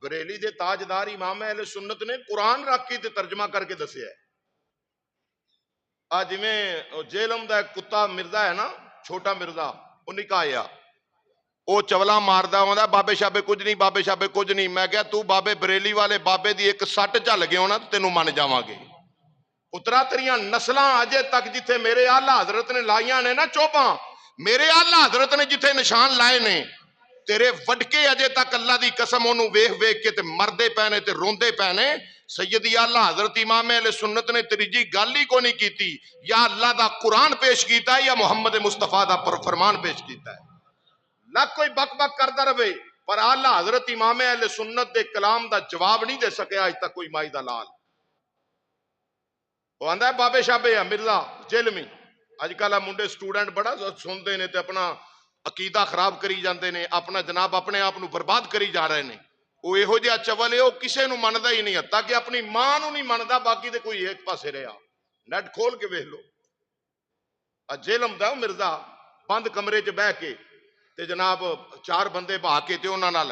बरेली दे ताजदार इमाम अहले सुन्नत ने कुरान रख के तर्जमा करके दसिया है। आ जिमें जेलम दा कुत्ता मिर्जा है ना, छोटा मिर्जा, वो निकाया, वो चवला मारदा आंदा बाबे शाबे कुछ नहीं, बाबे शाबे कुछ नहीं। मैं क्या तू बाबे बरेली वाले बाबे दी एक सट झल गया ना तेनू मन जावांगे। पुत्रा तेरिया नस्ल अजे तक जिथे मेरे आला हजरत ने लाइया ने ना चोबा, मेरे आला हजरत ने जिथे निशान लाए ने, तेरे वडके अजे तक अल्लाह की कसम ओनू वेख वेख के ते मरदे पै ने ते रोंदे पै ने। सैयदी आला हजरत इमाम अहले सुन्नत ने तेरी जी गल ही को नहीं की, या अल्लाह का कुरान पेश किया या मुहम्मद मुस्तफा का फरमान पेश किया। लग कोई बक बक करता रहे पर आला हजरत इमाम अहले सुन्नत के कलाम का जवाब नहीं दे सके अज तक कोई माई दा लाल। वो आंदा बाबे शाबे है मिर्जा जेलमी। अजकल मुंडे स्टूडेंट बड़ा सुनते हैं तो अपना अकीदा खराब करी जाते हैं, अपना जनाब अपने आप को बर्बाद करी जा रहे हैं। वो इहो जिहा चवल है, वो किसी को मनता ही नहीं, हत्ता कि अपनी मां को नहीं मनता, बाकी तो कोई एक पासे रहा। नैट खोल के वेख लो, जेलम दा मिर्जा बंद कमरे च बह के ते जनाब चार बंदे बहा के ते उन्हां नाल